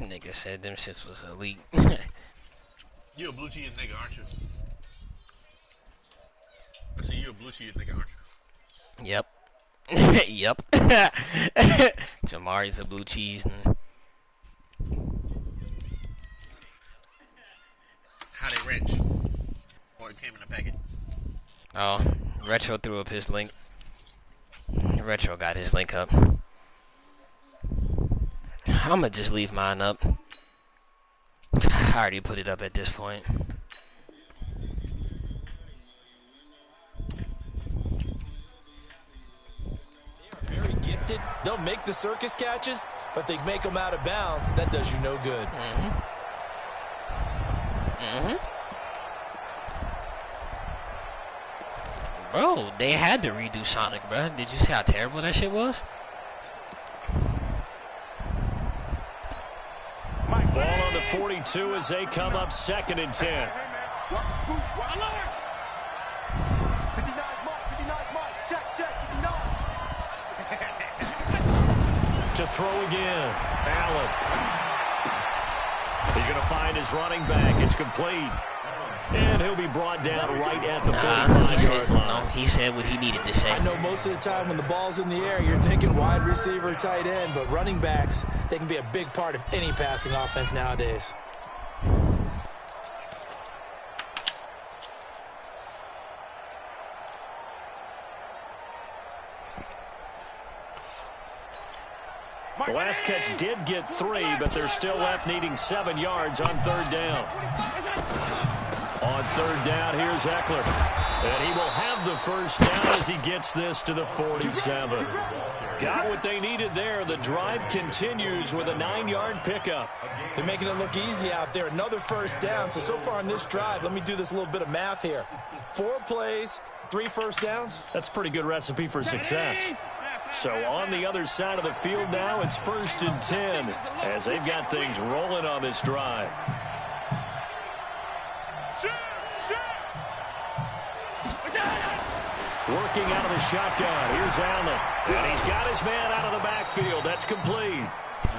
Nigga said them shits was elite. You a blue cheese nigga, aren't you? I see you a blue cheese nigga, aren't you? Yep. Yep. Jamari's a blue cheese. How they wrench? Or it came in a packet. Oh, Retro threw up his link. Retro got his link up. I'ma just leave mine up. I already put it up at this point. Very gifted. They'll make the circus catches, but they make them out of bounds. That does you no good. Bro, they had to redo Sonic, bro. Did you see how terrible that shit was? Ball on the 42 as they come up 2nd and 10. To throw again. Allen. He's going to find his running back. It's complete. And he'll be brought down right at the 45-yard line. No, he said what he needed to say. I know most of the time when the ball's in the air, you're thinking wide receiver, tight end, but running backs, they can be a big part of any passing offense nowadays. The last catch did get 3, but they're still left needing 7 yards on 3rd down. On 3rd down, here's Eckler. And he will have the first down as he gets this to the 47. Got what they needed there. The drive continues with a 9-yard pickup. They're making it look easy out there. Another first down. So far on this drive, let me do this little bit of math here. 4 plays, 3 first downs. That's a pretty good recipe for success. So on the other side of the field now, it's 1st and 10 as they've got things rolling on this drive. Working out of the shotgun. Here's Allen. And he's got his man out of the backfield. That's complete.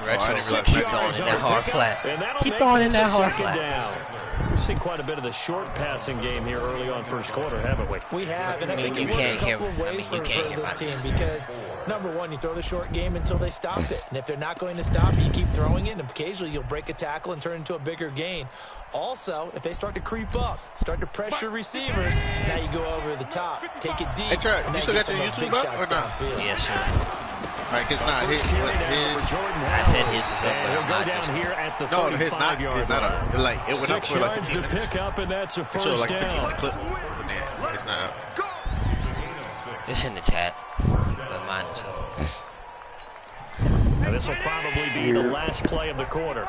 Retro, keep throwing in that hard flat. Keep throwing in that hard flat. We've seen quite a bit of the short passing game here early on first quarter, haven't we? We have, and I think it works a couple of ways for this team because, number one, you throw the short game until they stop it. And if they're not going to stop it, you keep throwing it, and occasionally you'll break a tackle and turn it into a bigger gain. Also, if they start to creep up, start to pressure receivers, now you go over the top, take it deep, hey, Trey, and you then still get got some your of those big YouTube shots up or not? downfield. Yes, sir. All right, it's not his. I said his is up, but He'll I'm go not down just... here at the No, his not. 35-yard It's not line. up. It like it went up 6 for like yards 15 to minutes. pick up, and that's a So first like 15 down. clip. But then it's not up. It's in the chat, but mine is up. And this will probably be the last play of the quarter.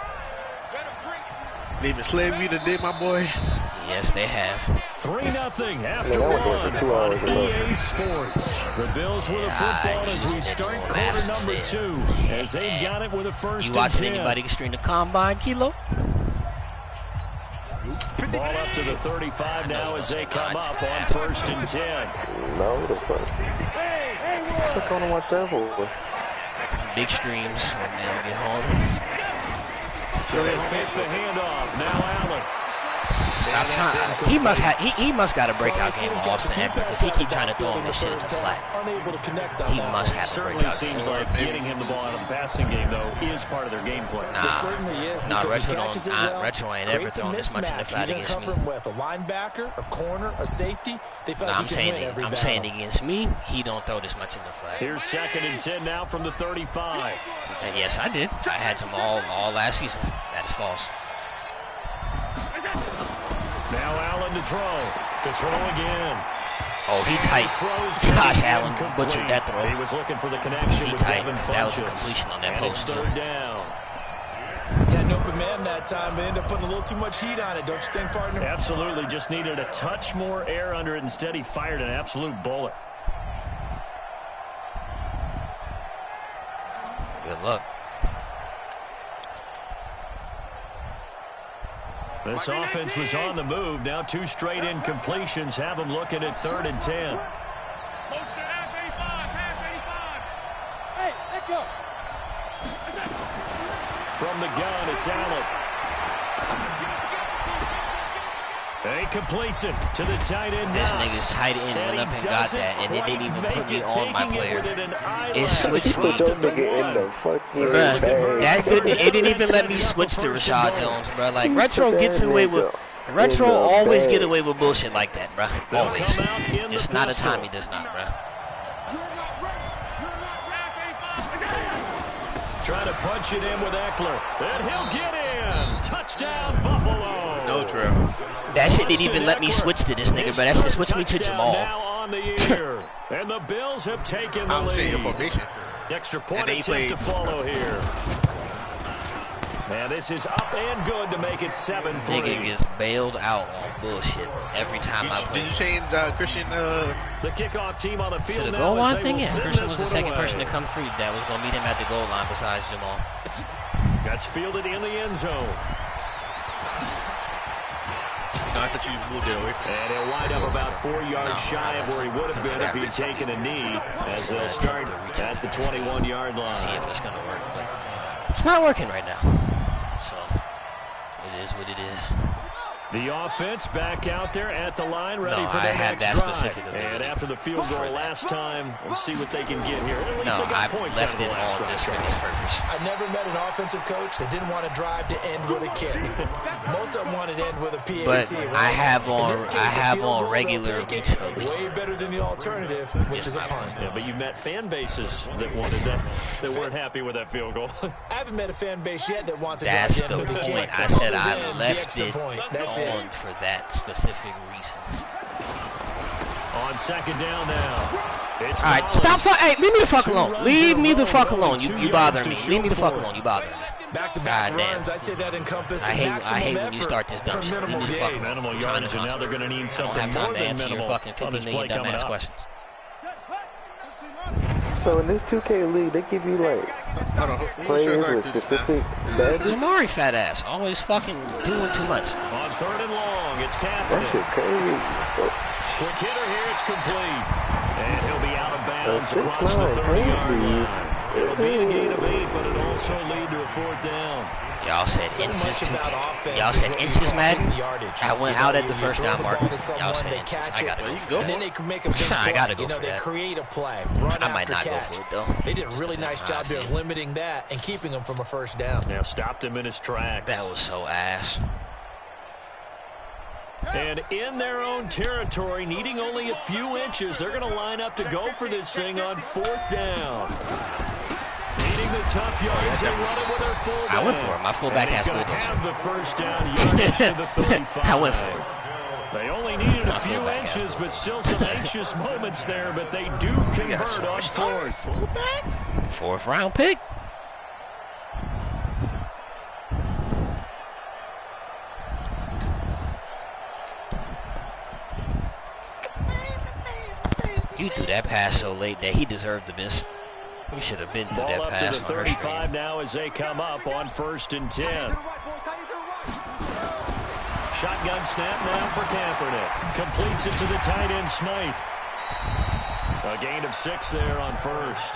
Leaving slavery today, my boy. Yes, they have. 3-0 after 1 on EA Sports. The Bills with a football as we start quarter number 2 as they've got it with a first You and watching 10. anybody stream the combine, Kilo? Ball up to the 35 now as they come up on 1st and 10. No, that's fine. What's going to watch that for? Big streams when they'll get home. So they fake the handoff. Now Allen. Stop trying. He must got a breakout game on Austin Eckler because he keep trying to throw him this shit into flat. He must have a Certainly breakout seems game. like getting him the ball out of the passing game, though, is part of their game plan. Nah, Retro ain't ever thrown this much in the flat against me. With a linebacker, a corner, a safety, they feel like I'm saying against me, he don't throw this much in the flat. Here's 2nd and 10 now from the 35. And yes, I did. I had some all last season. That is false. Now Allen to throw again. Oh, he tight. Gosh, Allen butchered that throw. He was looking for the connection with tight. Devin That was a Funchess. completion on that And post, it's 3rd down. Had an open man that time, but ended up putting a little too much heat on it, don't you think, partner? Absolutely, just needed a touch more air under it. Instead, he fired an absolute bullet. Good luck. This offense was on the move. Now 2 straight incompletions have them looking at 3rd and 10. From from the gun, it's Allen. He completes it to the tight end. This nigga's tight end went up and got that, and it didn't even put me on my player. It switched me. Put your nigga in the fucking Bruh, bag. it didn't even let me switch to Rashad Jones, bro. Like, Retro gets away with... Retro always get away with bullshit like that, bro. Always. It's not a time he does not, bro. Trying to punch it in with Eckler. And he'll get in. Touchdown, Buffalo. No, Trevor. That shit didn't even let me switch to this nigga, but that shit switched me to Jamal. Now on the year. And the Bills have taken the I was saying your lead. formation. Extra point attempt to follow here. And this is up and good to make it 7-3. Nigga gets bailed out on bullshit every time I play. Did you change Christian? The kickoff team on the field To the now goal line as they thing, will yeah. send Christian this was the one second away. person to come free that was going to meet him at the goal line besides Jamal. That's fielded in the end zone. No, I thought you moved it away from And he'll wind up about 4 yards shy of where he would have been if he'd taken a knee, as they'll start at the 21-yard See line. if it's going to work, but it's not working right now. So, it is what it is. The offense back out there at the line, ready No, for I the had next that drive. specifically And after the field goal last time, we'll see what they can get here. At least No, they I got points out left of the it last on drive. just for this purpose. I never met an offensive coach that didn't want to drive to end with a kick. Most of them wanted to end with a PAT. But right? I have In on this case, a field goal, regular they'll take it. retail. Way better than the alternative, which is a punt. Yeah, but you've met fan bases that wanted that, that weren't happy with that field goal. I haven't met a fan base yet that wants to That's drive to the end with a kick. point. I said Other I than the left extra it point. That's it. on for that specific reason. On second down now. It's All right, Collins. stop. Hey, leave me the fuck 2 alone. runs Leave in a me the row, fuck only alone. 2 You bother yards me. to Leave me the shoot fuck for. alone. You bother me. Back-to-back Goddamn. runs, I'd say that encompassed I hate maximum when you start this dumb for shit. minimal Leave me the fuck gain. alone. Minimal I'm trying yards, to and now they're going to need I don't something have more time to than answer your minimal fucking on 50 this play million coming dumbass up. questions. So in this 2K league, they give you like Hold on, who players was with specific badges. Jamari fat ass, always fucking doing too much. On third and long, it's That Kaepernick. shit crazy. Quick hitter here, it's complete. And he'll be out of bounds 6'9", across the 30-yard crazy. line. It'll be a gain of 8, but it'll also lead to a 4th down. Y'all said So inches. much about offense Y'all is said what we inches, call Madden. hitting yardage. I went You know, out at the you first throw down the mark. ball to someone, Y'all said they inches. catch I gotta it, go. and then they can make a big play. I gotta go You know, for they that. create a play, run I might after not go catch. for it, though. They did a Just really depends nice on how I job there feel. limiting that and keeping them from a first down. Now stopped him in his tracks. That was so ass. And in their own territory, needing only a few inches, they're going to line up to go for this thing on 4th down. Needing the tough yards, they run it with their fullback. I went for it. My fullback has going to bulldogs. have the first down yardage to the 35. I went for it. They only needed a My few fullback has inches, but still some anxious moments there, but they do convert on 4th. 4th round pick. You threw that pass so late that he deserved to miss. We should have been through Ball that up to pass the on her 35 stream. now as they come up on 1st and 10. Shotgun snap now for Kaepernick. Completes it to the tight end, Smythe. A gain of 6 there on 1st.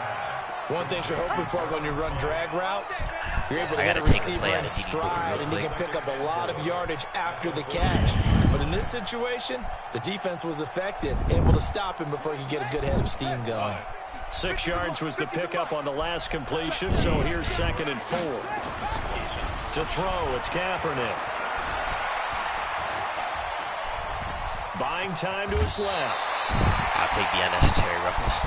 One thing you're hoping for when you run drag routes, you're able to I hit gotta a take a receiver play out in of DD stride, real and he quick. can pick up a lot of yardage after the catch. But in this situation, the defense was effective, able to stop him before he could get a good head of steam going. 6 yards was the pickup on the last completion, so here's 2nd and 4. To throw, it's Kaepernick. Buying time to his left. I'll take the unnecessary roughness.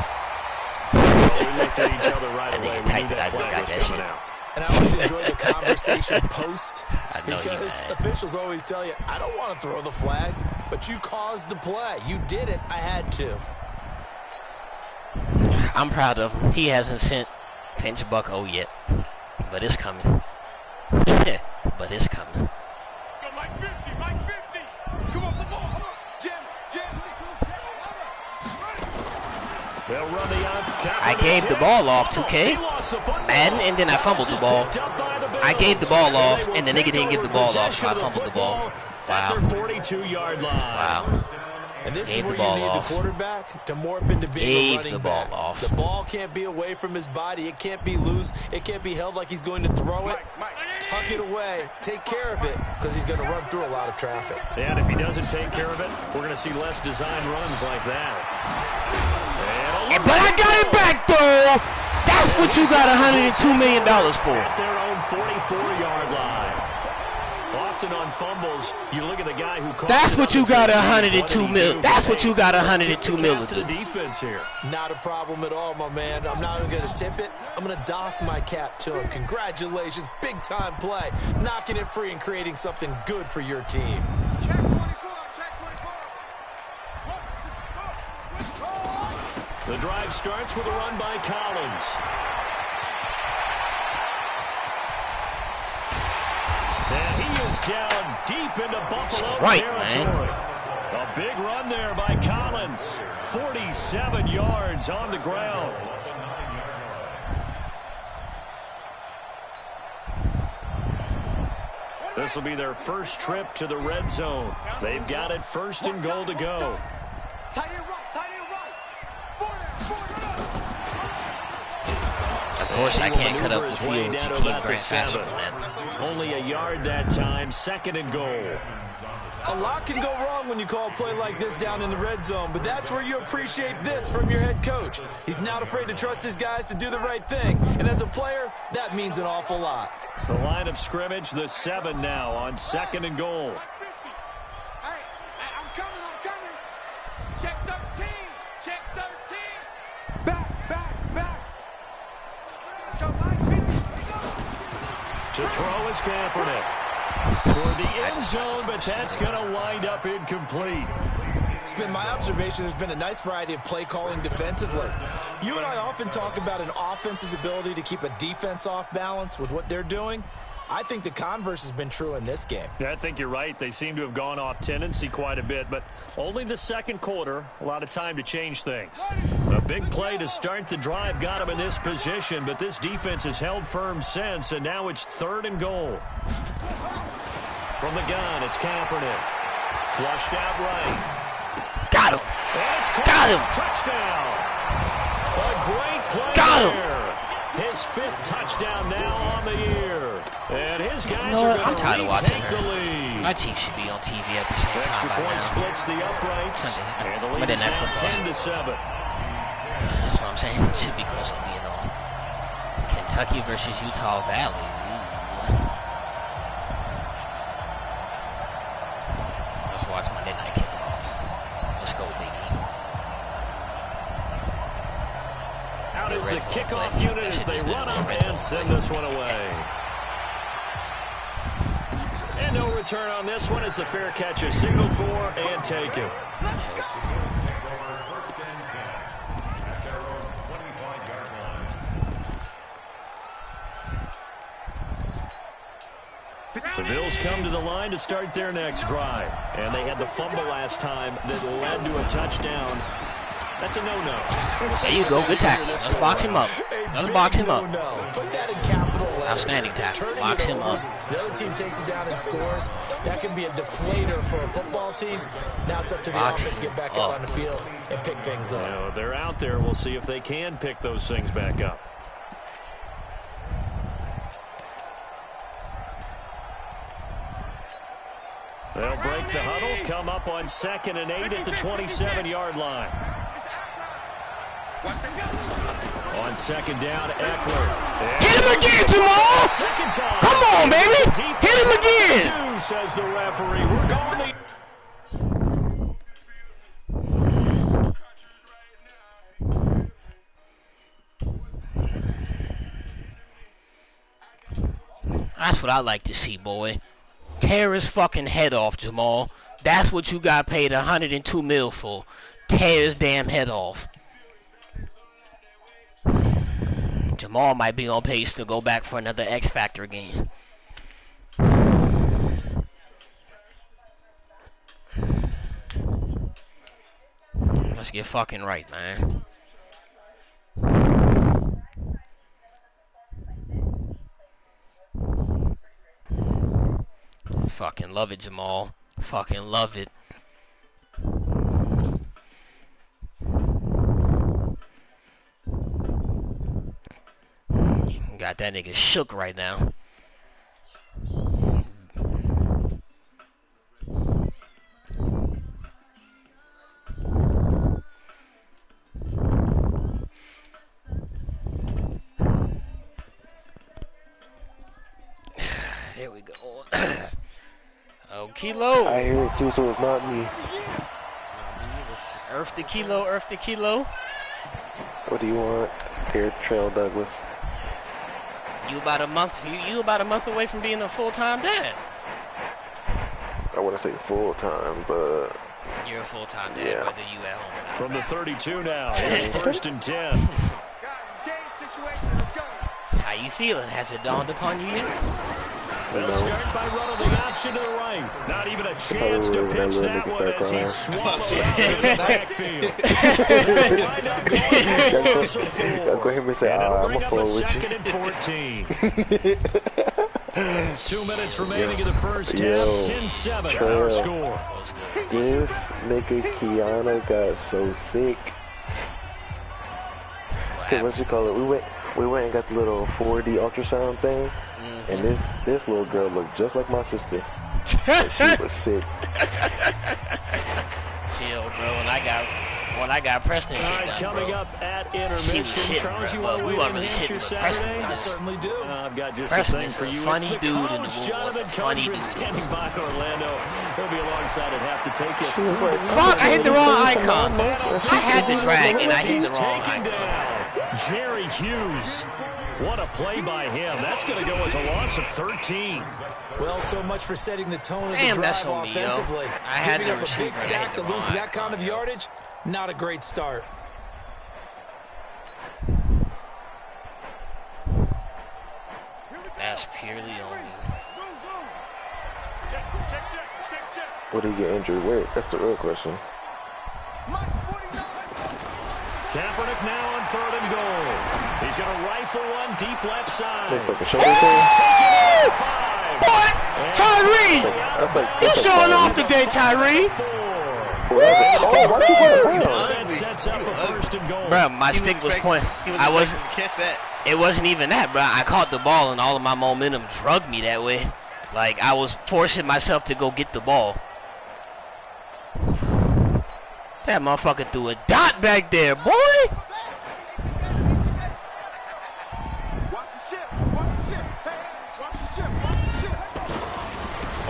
Well, we looked at each other right And then away. you We tight knew that I that flag got was that coming shit. out. And I always enjoy the conversation post, I know you because mad. officials always tell you, I don't want to throw the flag, but you caused the play. You did it. I had to. I'm proud of him. He hasn't sent Pinch Buck O yet, but it's coming. But it's coming. They'll run the I gave the ball off, 2K. Madden, and then I fumbled the ball. I gave the ball off, and the nigga didn't give the ball off, so I fumbled the ball. At Wow. their 42-yard line. Wow. And this Gave is the where you ball need off. the quarterback to morph into being Gave a running the ball back. off. The ball can't be away from his body. It can't be loose. It can't be held like he's going to throw it. tuck it away, take care of it, because he's going to run through a lot of traffic. And if he doesn't take care of it, we're going to see less design runs like that. But I got it back, though. That's what you got $102 million for. At their own 44-yard line. Often on fumbles, you look at the guy who caught. That's what you got $102 million. That's what you got $102 million to the defense here. Not a problem at all, my man. I'm not even going to tip it. I'm going to doff my cap to him. Congratulations, big-time play. Knocking it free and creating something good for your team. Check 24, check 24. The drive starts with a run by Collins. And he is down deep into Buffalo territory. Man. A big run there by Collins. 47 yards on the ground. This will be their first trip to the red zone. They've got it 1st and goal to go. Of course, I can't cut up the field to keep Grant faster than that. Only a yard that time, 2nd and goal. A lot can go wrong when you call a play like this down in the red zone, but that's where you appreciate this from your head coach. He's not afraid to trust his guys to do the right thing, and as a player, that means an awful lot. The line of scrimmage, the 7 now on 2nd and goal. Hey, I'm coming. Check 13, check 13. Back. Let's go, Mike. To throw is Kaepernick. Toward the end zone, but that's going to wind up incomplete. It's been my observation there's been a nice variety of play calling defensively. You and I often talk about an offense's ability to keep a defense off balance with what they're doing. I think the converse has been true in this game. Yeah, I think you're right. They seem to have gone off tendency quite a bit, but only the 2nd quarter, a lot of time to change things. A big play to start the drive got him in this position, but this defense has held firm since, and now it's 3rd and goal. From the gun, it's Kaepernick. Flushed out right. Got him. Got him. Touchdown. A great play Got him. there. His 5th touchdown now on the year. And his guys You know are what? I'm tired of watching retake the her. lead. My team should be on TV at the same Extra time by point now. splits the uprights. Sunday. And the But lead then is that's now football. 10-7. That's what I'm saying. It should be close to being on. Kentucky versus Utah Valley. Ooh. Let's watch Monday Night Kickoff. Let's go, baby. Out is the kickoff unit as they run up and send this one away. And no return on this one as the fair catch is signaled for and taken. The Bills come to the line to start their next drive. And they had the fumble last time that led to a touchdown. That's a no-no. There you go. Good tackle. Let's box him up. Let's box him up. Put that in capital letters. Outstanding tackle. Box him up. The other team takes it down and scores. That can be a deflator for a football team. Now it's up to the offense to get back out on the field and pick things up. You know, they're out there. We'll see if they can pick those things back up. They'll break the huddle, come up on 2nd and 8 at the 27-yard line. On 2nd down, Eckler. Hit him again, Jamal! Second time. Come on, baby! Hit him again! Do, says the referee. We're going That's what I like to see, boy. Tear his fucking head off, Jamal. That's what you got paid $102 million for. Tear his damn head off. Jamal might be on pace to go back for another X Factor game. Let's get fucking right, man. Fucking love it, Jamal. Fucking love it. Got that nigga shook right now. Here we go. Oh, Kilo. I hear it too, so it's not me. Earth the Kilo, Earth the Kilo. What do you want, dear Trail Douglas? You about a month. You about a month away from being a full-time dad. I wouldn't say full time, but You're a full-time dad, yeah. whether you at home or not. From the 32 now, it's 1st and 10. Guys, it's game situation. Let's go. How you feeling? Has it dawned upon you yet? They'll start by running the option to the right. Not even a chance to pitch that one as he swallowed out into the backfield. I'll go ahead and say, I'm a fool with Second and 14. 2 minutes remaining in the first half. 10-7 our score. This nigga Kiana got so sick. Cause what you call it? We went and got the little 4D ultrasound thing, and this little girl looked just like my sister. And she was sick. Chill, bro. When I got Preston shit All right, done, coming bro. up at intermission. Charles, you want to win in Hampshire Saturday? I certainly do. I've got just Preston a thing is for a you. funny It's the dude in the College Wolves. Jonathan Funny Coachman dude. standing by in Orlando. He'll be alongside at half to take us. Fuck! I hit the wrong icon. I had the drag and I hit the wrong Taken icon. down Jerry Hughes. What a play by him. That's going to go as a loss of 13. Well, so much for setting the tone of the Damn, that's drive on me, yo. offensively. I had Giving the up a big receiver. I sack hit that the loses wrong that kind of yardage, not a great start. That's purely on me. Check, check, check, check, check. What did he get injured with? That's the real question. Mike's 49. Kaepernick now on 3rd and goal. He's going to rifle one deep left side. Looks like a shoulder thing. Taking it at 5. Boy, Tyree! You showing off today, Tyree? Oh, why you put it down? That sets up a 1st and goal. Bro, my stick was pointing. I wasn't. catch that. It wasn't even that, bro. I caught the ball and all of my momentum drugged me that way. Like I was forcing myself to go get the ball. That motherfucker threw a dot back there, boy. Watch the ship. Watch the ship. Hey, watch the ship. Watch the ship.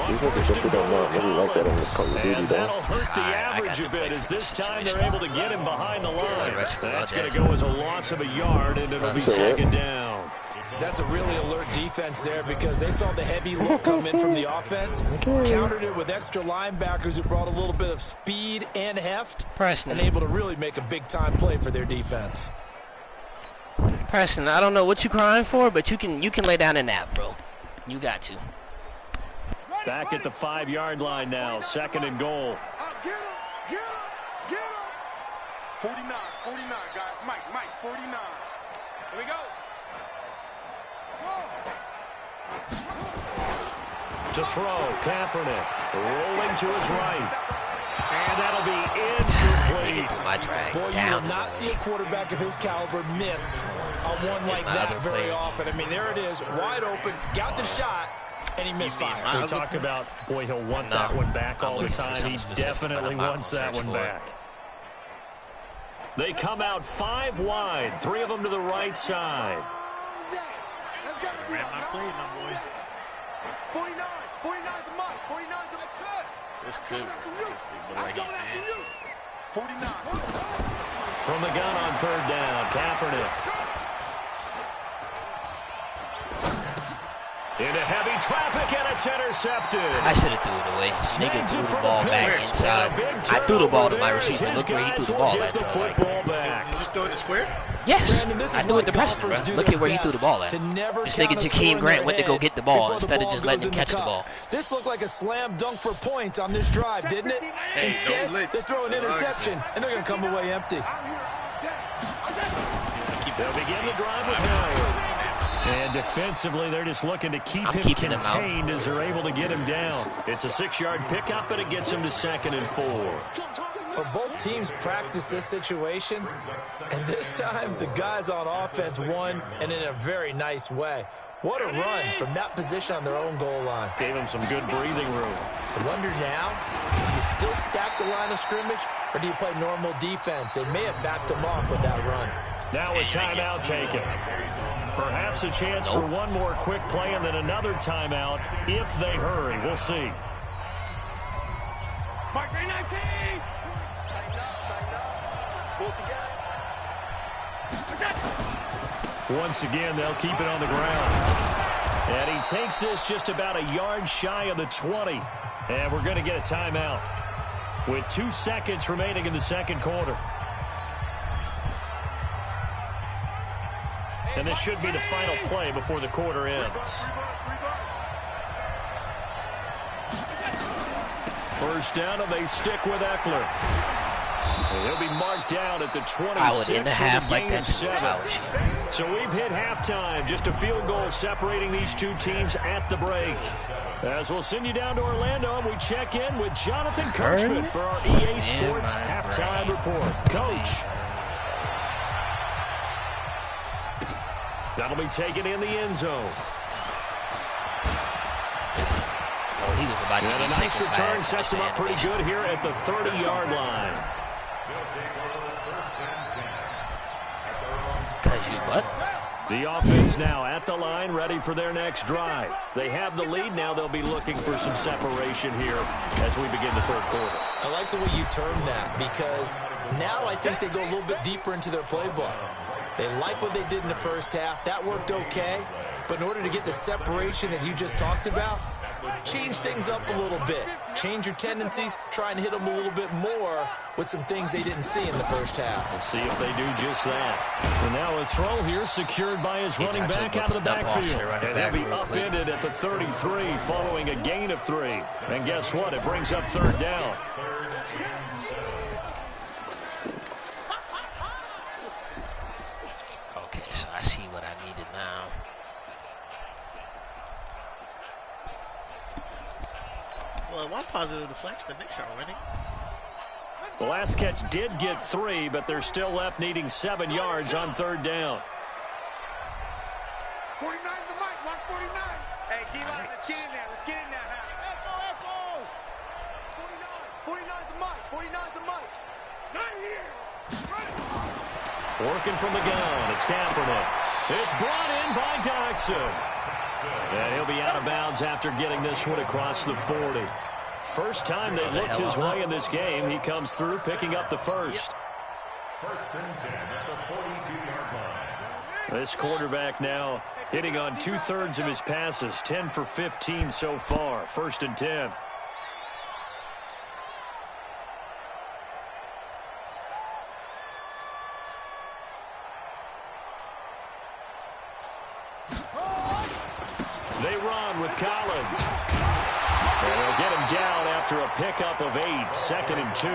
These niggas definitely don't know really like that in this Call of Duty, And though. that'll hurt the I average got a the bit play as this for time situation. they're able to get him behind the line. Retro That's about going to that. go as a loss of a yard, and it'll be So what? 2nd down. That's a really alert defense there because they saw the heavy look come in from the offense, countered it with extra linebackers who brought a little bit of speed and heft, Preston. and able to really make a big-time play for their defense. Preston, I don't know what you crying for, but you can lay down and nap, bro. You got to. Back at the 5-yard line now, 2nd and goal. Get him. Get him. Get him. 49. 49, guys. Mike, 49. Here we go. To throw, Kaepernick rolling to his right. And that'll be incomplete. Do my drag Boy, you down. will not see a quarterback of his caliber miss on one like my that other very play. often. I mean, there it is, wide open, got the shot, and he misfired. We talk about, boy, he'll want that one back all the time. He definitely wants that one back. They come out 5 wide, 3 of them to the right side. That's got to be Ran my play, my boy. 49. 49 to Mike. 49 to Mike. That's good. I'm going after you. 49. From the gun on 3rd down, Kaepernick. Into heavy traffic, and it's intercepted. I should have threw it away. Nigga threw the ball back inside. I threw the ball to my receiver. Look where he threw the ball at. The football back. You just throw it in square? Yes, Brandon, this I is threw why it to Preston, bro. golfers do Look their at where he threw the best ball at. to never This count nigga a Jakeem score in Grant their went to go head get the ball before instead of just goes letting him in the catch the cup. ball. This looked like a slam dunk for points on this drive, didn't it? Hey, Instead, don't blitz. they throw an interception, and they're going to come away empty. I'm here all day. They'll begin the drive with Howard. And defensively, they're just looking to keep I'm him keeping him out. contained as they're able to get him down. It's a 6-yard pickup, and it gets him to 2nd and 4. Well, both teams practice this situation, and this time the guys on offense won, and in a very nice way. What a run from that position on their own goal line. Gave him some good breathing room. I wonder now, do you still stack the line of scrimmage, or do you play normal defense? They may have backed them off with that run. Now a timeout taken. Perhaps a chance for one more quick play and then another timeout if they hurry. We'll see. Mark 319. Once again, they'll keep it on the ground. And he takes this just about a yard shy of the 20. And we're going to get a timeout with 2 seconds remaining in the second quarter. And this should be the final play before the quarter ends. First down, and they stick with Eckler. And he'll be marked down at the 26. I would in the half like that. So we've hit halftime. Just a field goal separating these two teams at the break. As we'll send you down to Orlando, we check in with Jonathan Coachman for our EA Sports halftime report. Coach. That'll be taken in the end zone. Oh, he was about to and a nice return sets him up pretty good here at the 30-yard line. Because you what? The offense now at the line, ready for their next drive. They have the lead now. They'll be looking for some separation here as we begin the third quarter. I like the way you termed that because now I think they go a little bit deeper into their playbook. They like what they did in the first half. That worked okay. But in order to get the separation that you just talked about, change things up a little bit. Change your tendencies. Try and hit them a little bit more with some things they didn't see in the first half. We'll see if they do just that. And now a throw here secured by his running back out of the backfield. And they'll be upended at the 33 following a gain of 3. And guess what? It brings up third down. I see what I needed now. Well, one positive deflects the Knicks are winning. The last catch did get 3, but they're still left needing 7 yards on third down. 49 the mic. Watch 49. Hey, D-Line, let's get in there. Let's get in there. Let's go. 49 the mic. 49 the mic. Not here. Working from the gun, it's Kaepernick. It's brought in by Doxson. And he'll be out of bounds after getting this one across the 40. First time they've looked his way in this game. He comes through picking up the first. First and 10 at the 42-yard line. This quarterback now hitting on 2/3 of his passes, 10 for 15 so far. First and 10. They run with Collins. And they'll get him down after a pickup of 8, 2nd and 2.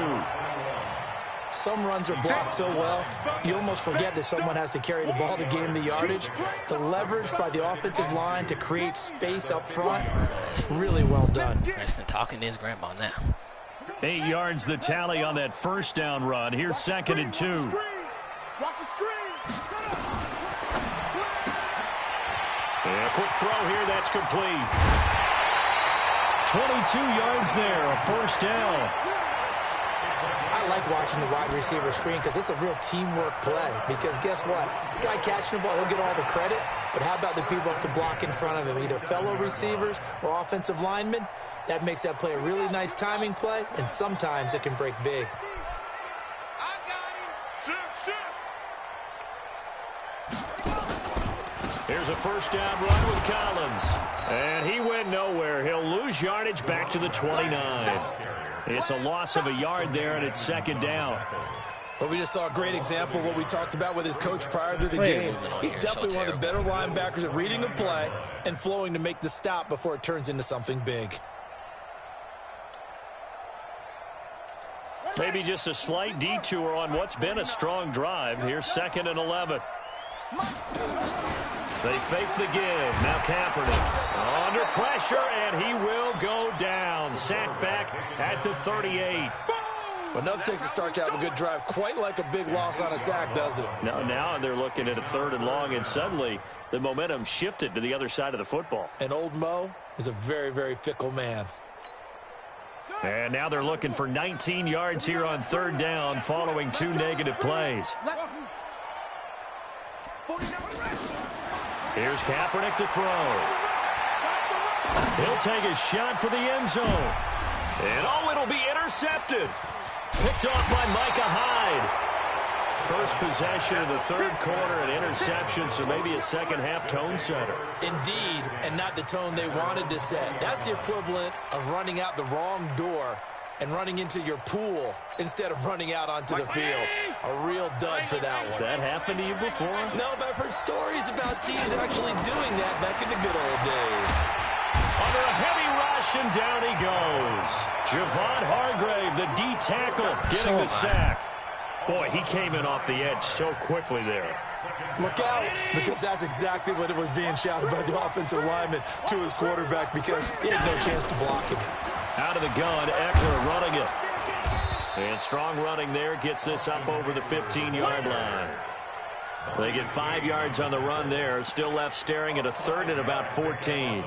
Some runs are blocked so well, you almost forget that someone has to carry the ball to gain the yardage. The leverage by the offensive line to create space up front, really well done. Preston talking to his grandma now. 8 yards the tally on that first down run. Here's 2nd and 2. Watch the screen. And a quick throw here, that's complete. 22 yards there, a first down. I like watching the wide receiver screen because it's a real teamwork play. Because guess what? The guy catching the ball, he'll get all the credit. But how about the people up to block in front of him, either fellow receivers or offensive linemen? That makes that play a really nice timing play, and sometimes it can break big. Here's a first down run with Collins. And he went nowhere. He'll lose yardage back to the 29. It's a loss of a yard there, and it's 2nd down. Well, we just saw a great example of what we talked about with his coach prior to the game. He's definitely one of the better linebackers at reading a play and flowing to make the stop before it turns into something big. Maybe just a slight detour on what's been a strong drive. Here's 2nd and 11. They fake the give. Now Kaepernick under pressure, and he will go down. Sacked back at the 38. But nothing takes a start to have a good drive. Quite like a big loss on a sack, does it? No, now they're looking at a 3rd and long, and suddenly the momentum shifted to the other side of the football. And old Mo is a very, very fickle man. And now they're looking for 19 yards here on 3rd down following 2 negative plays. Here's Kaepernick to throw. He'll take a shot for the end zone. And oh, it'll be intercepted. Picked off by Micah Hyde. First possession of the third quarter, an interception, so maybe a second-half tone setter. Indeed, and not the tone they wanted to set. That's the equivalent of running out the wrong door and running into your pool instead of running out onto the field. A real dud for that one. Has that happened to you before? No, but I've heard stories about teams actually doing that back in the good old days. Under a heavy rush, and down he goes. Javon Hargrave, the D tackle, getting the sack. Boy, he came in off the edge so quickly there. Look out, because that's exactly what it was being shouted by the offensive lineman to his quarterback, because he had no chance to block him. Out of the gun, Eckler running it. And strong running there gets this up over the 15-yard line. They get 5 yards on the run there. Still left staring at a third and about 14.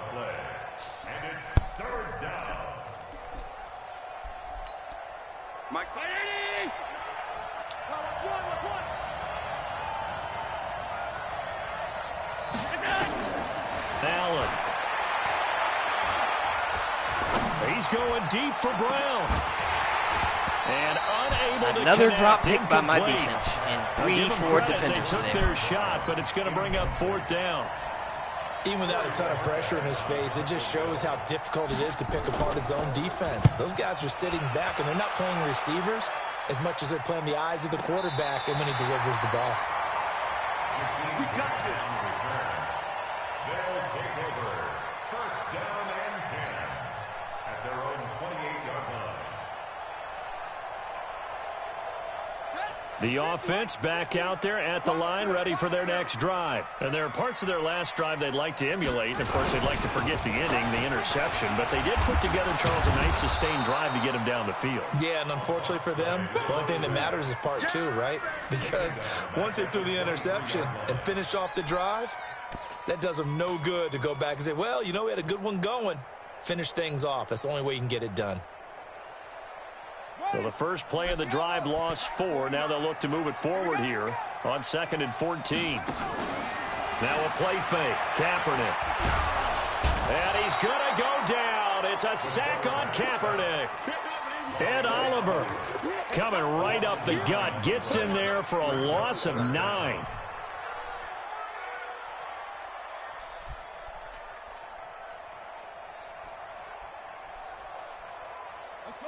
Mike. Allen. He's going deep for Brown. And unable Another to drop connect. pick by my Incomplete. defense. And I'll give them 3-4 credit. defenders They took there. their shot, but it's going to bring up fourth down. Even without a ton of pressure in his face, it just shows how difficult it is to pick apart his own defense. Those guys are sitting back, and they're not playing receivers as much as they're playing the eyes of the quarterback and when he delivers the ball. We got this. They'll take over. First down and 10 at their own 28-yard line. The offense back out there at the line, ready for their next drive. And there are parts of their last drive they'd like to emulate. Of course, they'd like to forget the inning, the interception. But they did put together, Charles, a nice sustained drive to get him down the field. Yeah, and unfortunately for them, the only thing that matters is part two, right? Because once they threw the interception and finished off the drive, that does them no good to go back and say, well, you know, we had a good one going. Finish things off. That's the only way you can get it done. So the first play of the drive lost 4. Now they'll look to move it forward here on 2nd and 14. Now a play fake. Kaepernick. And he's going to go down. It's a sack on Kaepernick. Ed Oliver coming right up the gut. Gets in there for a loss of 9.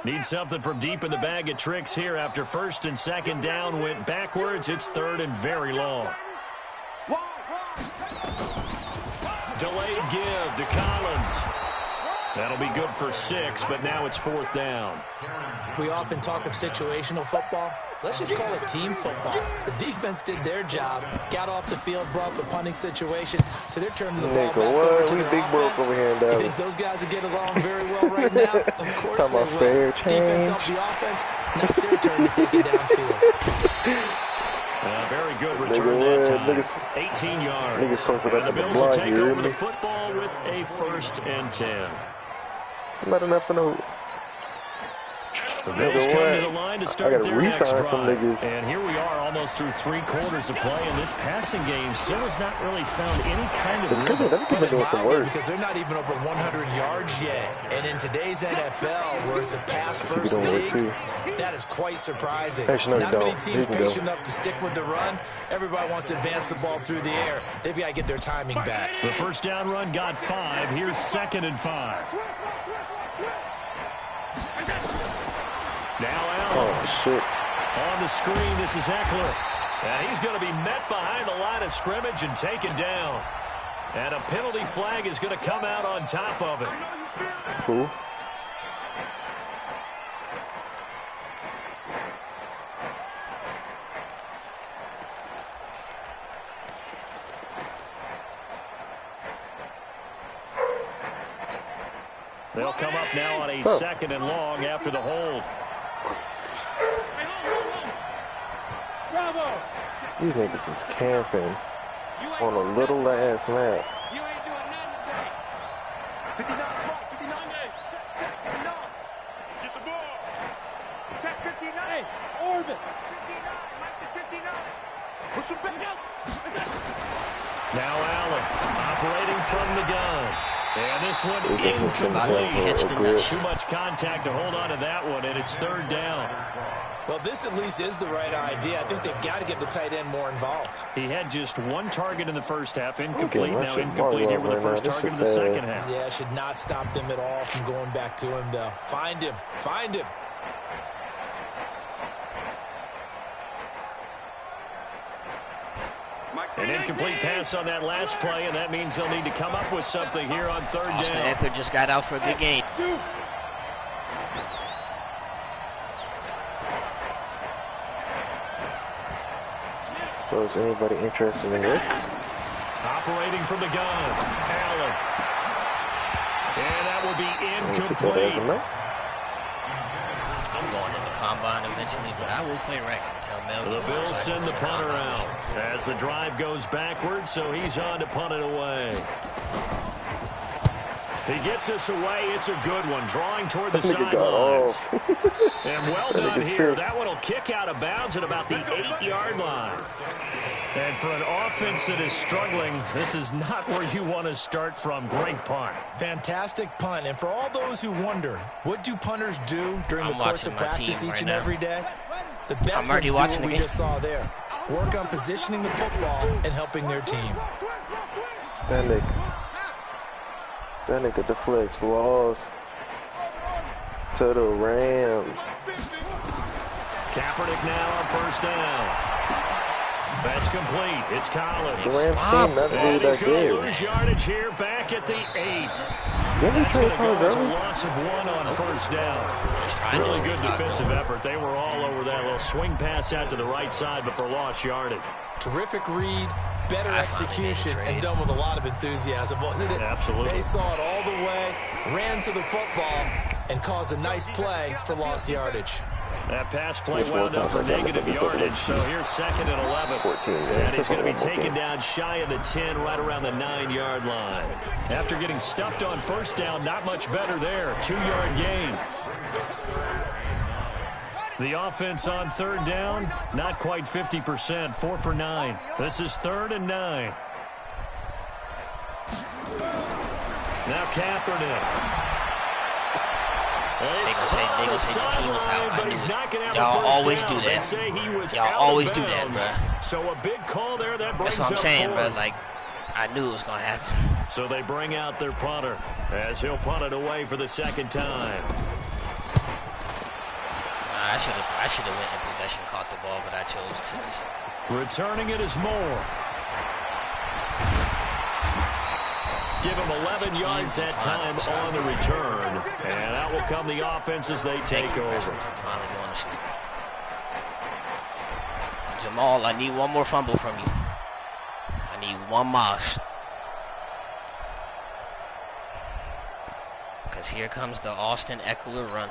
Need something from deep in the bag of tricks here after 1st and 2nd down went backwards. It's 3rd and very long. Delayed give to Collins. That'll be good for 6, but now it's 4th down. We often talk of situational football. Let's just call it team football. The defense did their job, got off the field, brought the punting situation, so they're turning the ball back over to their offense. Over here in You think those guys will get along very well right now? Of course they will. Defense help the offense. Now it's their turn to take it downfield. Very good return that time. 18 yards. And the Bills will take over the football with a 1st and 10. Not enough for no. The Bills come to the line to start their next drive. And here we are almost through 3 quarters of play, and this passing game still has not really found any kind of rhythm. Because they're not even over 100 yards yet. And in today's NFL, where it's a pass-first league, that is quite surprising. Not many teams patient enough to stick with the run. Everybody wants to advance the ball through the air. They've got to get their timing back. The first down run got 5. Here's 2nd and 5. Now Allen. Oh, shit. On the screen, this is Eckler. And he's going to be met behind the line of scrimmage and taken down. And a penalty flag is going to come out on top of it. Cool. They'll come up now on a 2nd and long after the hold. These niggas is camping on a little ass map. You ain't doing nothing today. 59, 59 days. Check 59. Get the ball. Check 59. Hey, orbit. 59. Mike the 59. Push him back out. Now Allen operating from the gun. And this one incomplete. Too much contact to hold on to that one, and it's third down. Well, this at least is the right idea. I think they've got to get the tight end more involved. He had just one target in the first half, incomplete. Now incomplete here with the first target in the second half. Yeah, should not stop them at all from going back to him, though. Find him. Find him. An incomplete pass on that last play, and that means they'll need to come up with something here on third down. Austin Eckler just got out for a good game. So is anybody interested in this? Operating from the gun, Allen. And that will be incomplete. I'm going to the combine eventually, but I will play rec until Mel. The Bills send the punter out as the drive goes backwards, so he's on to punt it away. He gets us away. It's a good one, drawing toward the sidelines. And well done here. That one will kick out of bounds at about the 8-yard line. And for an offense that is struggling, this is not where you want to start from. Great punt. Fantastic punt. And for all those who wonder, what do punters do during the course of practice each and every day? The best ones do what we just saw there. Work on positioning the football and helping their team. That nigga deflects loss to the Rams. Kaepernick now on first down. That's complete. It's Collins. The Rams team, that's really that good. Lose yardage here back at the 8. That's going to go as a loss of 1 on first down. Really good defensive effort. They were all over that little swing pass out to the right side, but for lost yardage. Terrific read, better execution, and done with a lot of enthusiasm, wasn't it? Absolutely. They saw it all the way, ran to the football, and caused a nice play for lost yardage. That pass play wound up for negative yardage, so here's 2nd and 11. And he's going to be taken down shy of the 10, right around the 9-yard line. After getting stuffed on first down, not much better there. 2-yard gain. The offense on third down, not quite 50%, 4 for 9. This is 3rd and 9. Now Kaepernick. But he's not going to have y'all always do that. Y'all always do that, bro. So a big call there that brings That's what I'm saying, bro. Like, I knew it was going to happen. So they bring out their punter as he'll punt it away for the 2nd time. I should have went in possession, caught the ball, but I chose to just... Returning it is Moore. Give him 11 yards that time on the return. And out will come the offense as they take over. Jamal, I need one more fumble from you. I need one mosh. Because here comes the Austin Eckler run.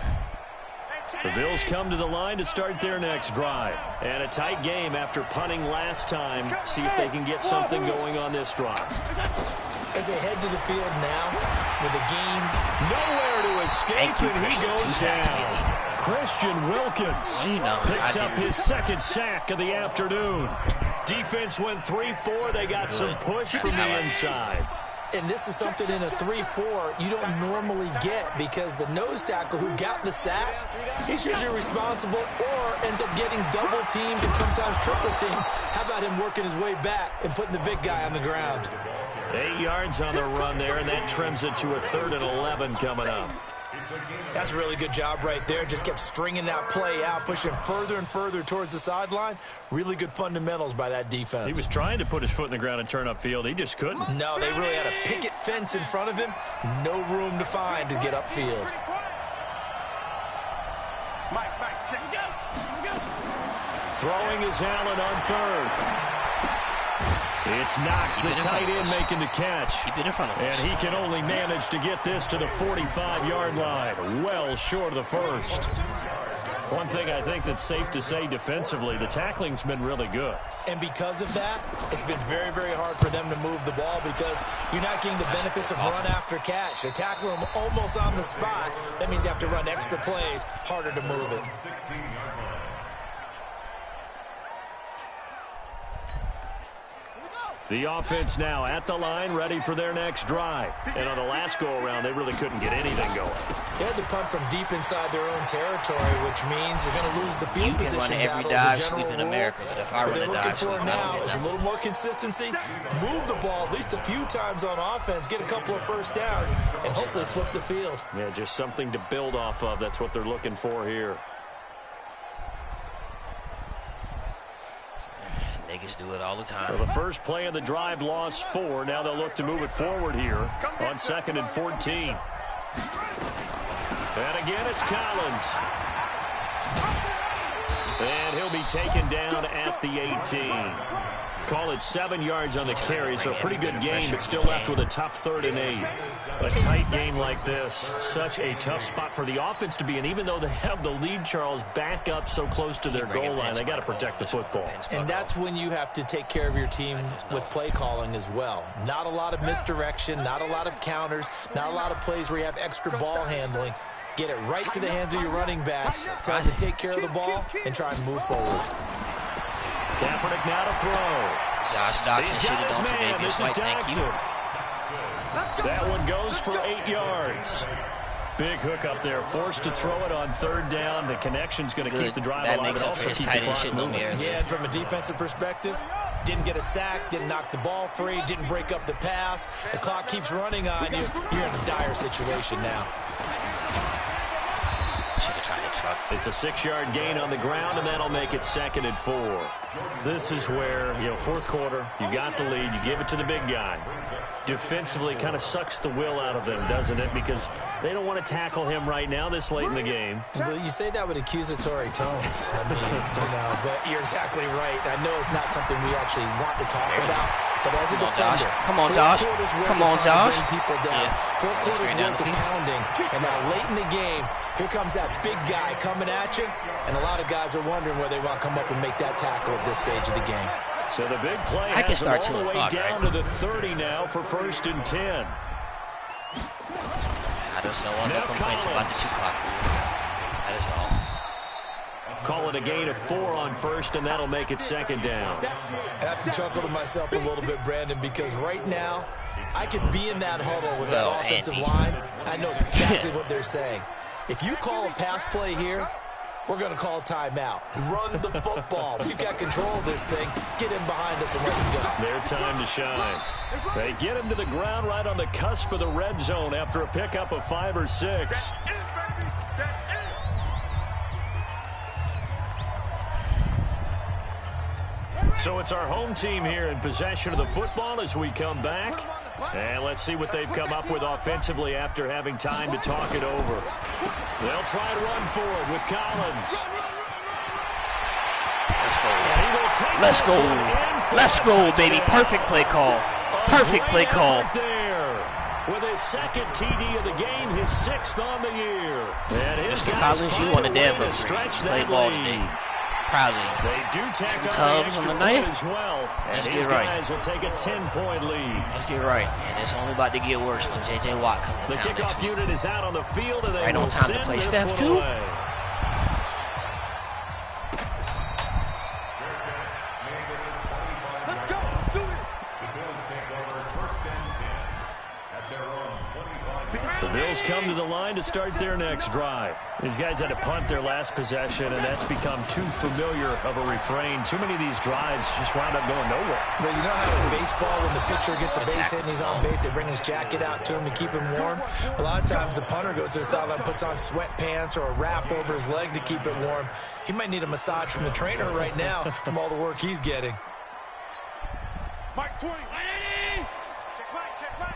The Bills come to the line to start their next drive. And a tight game after punting last time. See if they can get something going on this drive. As they head to the field now with a gain. Nowhere to escape, and he goes down. Christian Wilkins picks up his 2nd sack of the afternoon. Defense went 3-4. They got some push from the inside. And this is something in a 3-4 you don't normally get because the nose tackle who got the sack, he's usually responsible or ends up getting double teamed and sometimes triple teamed. How about him working his way back and putting the big guy on the ground? 8 yards on the run there, and that trims it to a 3rd and 11 coming up. That's a really good job right there. Just kept stringing that play out, pushing further and further towards the sideline. Really good fundamentals by that defense. He was trying to put his foot in the ground and turn upfield. He just couldn't. No, they really had a picket fence in front of him. No room to find to get upfield. Throwing is Allen on 3rd. It's Knox, the tight end, making the catch. And he can only manage to get this to the 45-yard line. Well short of the 1st. One thing I think that's safe to say defensively, the tackling's been really good. And because of that, it's been very, very hard for them to move the ball because you're not getting the benefits of run after catch. They're tackling them almost on the spot. That means you have to run extra plays, harder to move it. The offense now at the line, ready for their next drive. And on the last go-around, they really couldn't get anything going. They had to punt from deep inside their own territory, which means you're going to lose the field position battle as a general rule. America, but if I run a dive sweep, now is a little more consistency, move the ball at least a few times on offense, get a couple of first downs, and hopefully flip the field. Yeah, just something to build off of. That's what they're looking for here. Niggas do it all the time. Well, the first play of the drive lost 4. Now they'll look to move it forward here on 2nd and 14. And again, it's Collins. And he'll be taken down at the 18. Call it 7 yards on the carry, so a pretty good game, but still left with a tough 3rd and 8. A tight game like this, such a tough spot for the offense to be in. Even though they have the lead, Charles, back up so close to their goal line, they got to protect the football. And that's when you have to take care of your team with play calling as well. Not a lot of misdirection, not a lot of counters, not a lot of plays where you have extra ball handling. Get it right to the hands of your running back, tell him to take care of the ball, and try and move forward. Kaepernick now to throw. Josh Doctson should have done man, Tre'Davious White. Thank you. That one goes for 8 yards. Big hook up there, forced to throw it on 3rd down. The connection's going to keep the drive alive, but also keep the clock moving. Yeah, and from a defensive perspective, didn't get a sack, didn't knock the ball free, didn't break up the pass. The clock keeps running on you. You're in a dire situation now. It's a 6-yard gain on the ground, and that'll make it 2nd and 4. This is where, 4th quarter, you got the lead, you give it to the big guy. Defensively kind of sucks the will out of them, doesn't it? Because they don't want to tackle him right now this late in the game. Well, you say that with accusatory tones. I mean, but you're exactly right. I know it's not something we actually want to talk about, but as a defender, come on, Josh. Come on, Josh. People down. 4 quarters worth of pounding, and now late in the game, here comes that big guy coming at you, and a lot of guys are wondering where they want to come up and make that tackle at this stage of the game. So the big play has them all the way down to the 30 now for 1st and 10. I just don't want no complaints about the 2-clock rule. That is all. Call it a gain of 4 on 1st, and that'll make it 2nd down. I have to chuckle to myself a little bit, Brandon, because right now, I could be in that huddle with that offensive line. I know exactly what they're saying. If you call a pass play here, we're going to call timeout. Run the football. We've got control of this thing. Get in behind us and let's go. Their time to shine. They get him to the ground right on the cusp of the red zone after a pickup of 5 or 6. So it's our home team here in possession of the football as we come back. And let's see what they've come up with offensively after having time to talk it over. They'll try to run forward with Collins. Let's go. Let's go, baby. Perfect play call. Perfect play call. With his 2nd TD of the game, his 6th on the year. Mr. Collins, you want a damn play ball today. Proudly. They do tack Tubbs on the night as well. Let's and get right. Guys will take a 10-point lead. Let's get right. And it's only about to get worse when J.J. Watt comes to town. The kickoff unit is out on the field, and they right will on time send to play this Steph one too. away. Let's go. Do it. The Bills come to the line to start their next drive. These guys had to punt their last possession, and that's become too familiar of a refrain. Too many of these drives just wound up going nowhere. Well, you know how in baseball, when the pitcher gets a base hit and he's on base, they bring his jacket out to him to keep him warm. A lot of times the punter goes to the sideline, puts on sweatpants or a wrap over his leg to keep it warm. He might need a massage from the trainer right now from all the work he's getting. Mike 20. Check right.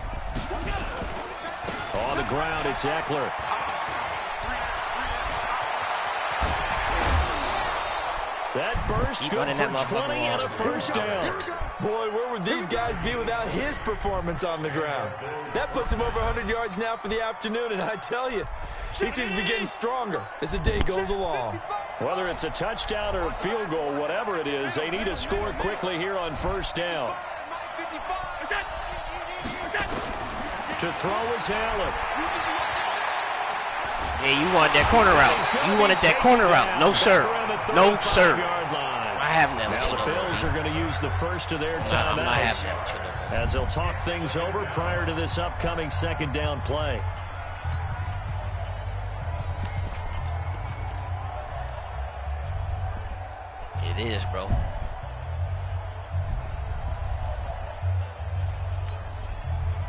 On the ground, it's Eckler. That burst good for 20 and a first down. Boy, where would these guys be without his performance on the ground? That puts him over 100 yards now for the afternoon, and I tell you, he seems to be getting stronger as the day goes along. Whether it's a touchdown or a field goal, whatever it is, they need to score quickly here on first down. To throw is Allen. Yeah, you wanted that corner route. You wanted that corner route. No, sir. No, sir. I having that Now with the you no Bills more. are going to use the first of their I'm not timeouts having that with you no more. as they'll talk things over prior to this upcoming second down play. It is, bro.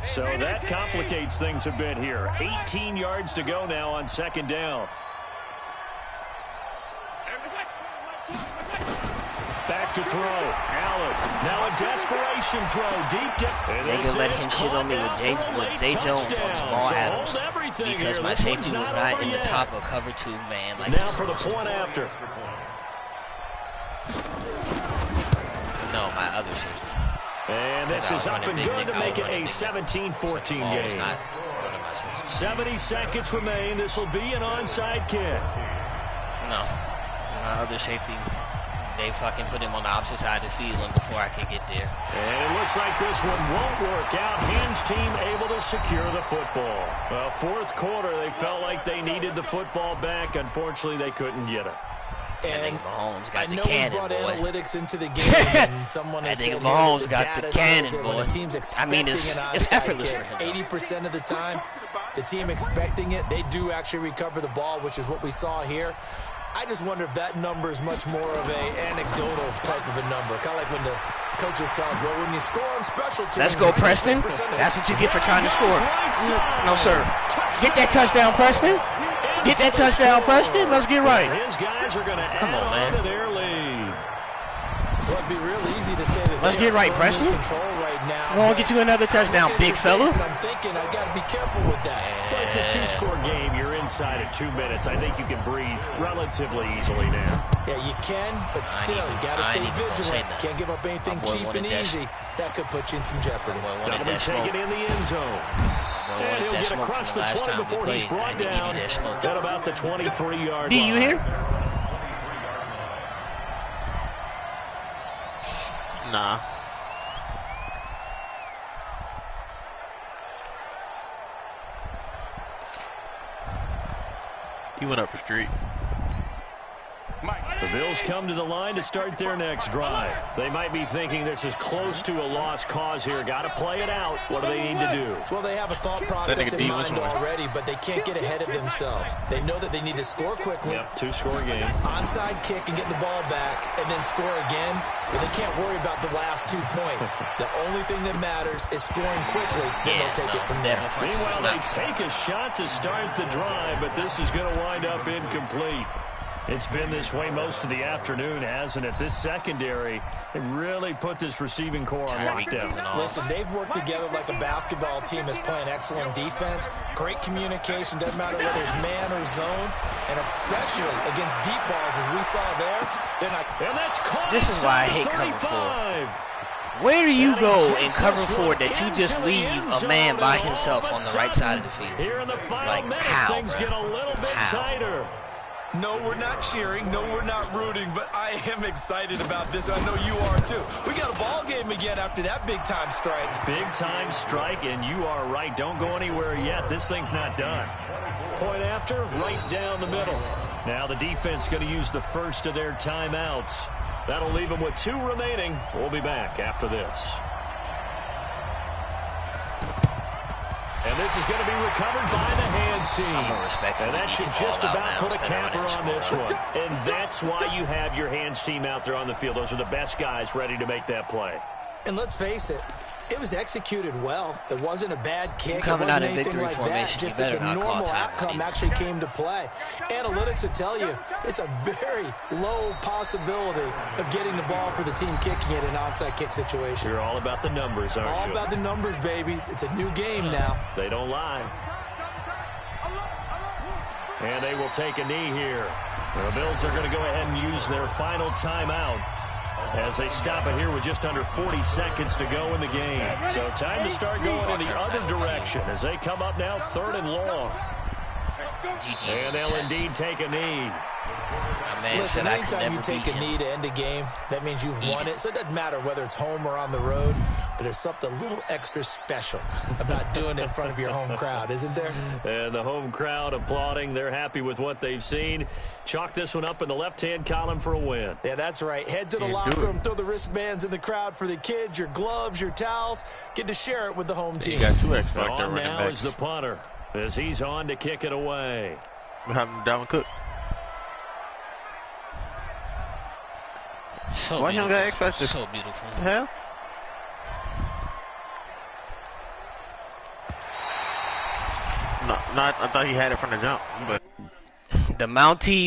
So that complicates things a bit here. 18 yards to go now on second down. Back to throw. Allen. Now a desperation throw. Deep down. They can let him shit on me with Zay Jones on Jamal Adams because my safety was not in the top of cover 2, man. Like now for the point after. No, my other safety. And this is up and good to make it a 17-14 game. 70 seconds remain. This will be an onside kick. No, my other safety, they fucking put him on the opposite side of the field before I could get there. And it looks like this one won't work out. Hands team able to secure the football. Well, fourth quarter, they felt like they needed the football back. Unfortunately, they couldn't get it. And I know we brought analytics into the game, and someone has said Mahomes got the cannon, boy. When the team's expecting it's effortless for him. 80% of the time, the team expecting it, they do actually recover the ball, which is what we saw here. I just wonder if that number is much more of a anecdotal type of a number. Kind of like when the coaches tell us, well, when you score on special teams... Let's go, Preston. That's what you get for trying to score. No, sir. Get that touchdown, Preston. Get that touchdown, Preston. Let's get right. His guys are going to add on to their lead. Well, it'd be real easy to say that. Let's get right, Preston. Control right now. We're going to get you another touchdown, big fella. I'm thinking I got to be careful with that. Well, it's a 2-score game. You're inside of 2 minutes. I think you can breathe relatively easily now. Yeah, you can, but still, you got to stay vigilant. Can't give up anything cheap and easy. That could put you in some jeopardy. That'll be taken in the end zone. And he'll get across the 20 before he's brought down at about the 23-yard line. D, you here? Nah. He went up the street. The Bills come to the line to start their next drive. They might be thinking this is close to a lost cause here. Got to play it out. What do they need to do? Well, they have a thought process in mind already, but they can't get ahead of themselves. They know that they need to score quickly. Yep, 2-score game. Onside kick and get the ball back and then score again. But they can't worry about the last 2 points. The only thing that matters is scoring quickly, then they'll take it from there. Meanwhile, they take a shot to start the drive, but this is going to wind up incomplete. It's been this way most of the afternoon, hasn't it? This secondary, they really put this receiving core on lockdown. Listen, they've worked together like a basketball team that's playing excellent defense. Great communication, doesn't matter whether it's man or zone. And especially against deep balls, as we saw there, they're not... And that's caught. This is why I hate cover 4. Where do you go in cover 4 that you just leave a man by himself on the right side of the field? Here in the final like, minute, how, things get a little bit tighter. No, we're not cheering. No, we're not rooting. But I am excited about this. I know you are, too. We got a ball game again after that big-time strike. Big-time strike, and you are right. Don't go anywhere yet. This thing's not done. Point after, right down the middle. Now the defense going to use the first of their timeouts. That'll leave them with 2 remaining. We'll be back after this. And this is going to be recovered by the hands team. And that should just about put a capper on this one. And that's why you have your hands team out there on the field. Those are the best guys ready to make that play. And let's face it, it was executed well. It wasn't a bad kick. Coming it wasn't out in anything like that. Just that the normal outcome actually came to play. Analytics will tell you it's a very low possibility of getting the ball for the team kicking it in an onside kick situation. You're all about the numbers, aren't you? All about the numbers, baby. It's a new game now. They don't lie. And they will take a knee here. The Bills are going to go ahead and use their final timeout as they stop it here with just under 40 seconds to go in the game. So time to start going in the other direction as they come up now 3rd and long. And they'll indeed take a knee. Listen, anytime you take a knee to end a game, that means you've won it. So it doesn't matter whether it's home or on the road. but there's something a little extra special about doing it in front of your home crowd, isn't there? And the home crowd applauding. They're happy with what they've seen. Chalk this one up in the left-hand column for a win. Yeah, that's right. Head to the locker room, throw the wristbands in the crowd for the kids, your gloves, your towels. Get to share it with the home team. You got 2 X Factor On running now backs. is the punter as he's on to kick it away. We're having Dalvin Cook. So Why you don't got X beautiful. Factor? So beautiful. The hell? No, I thought he had it from the jump, but The Mounties.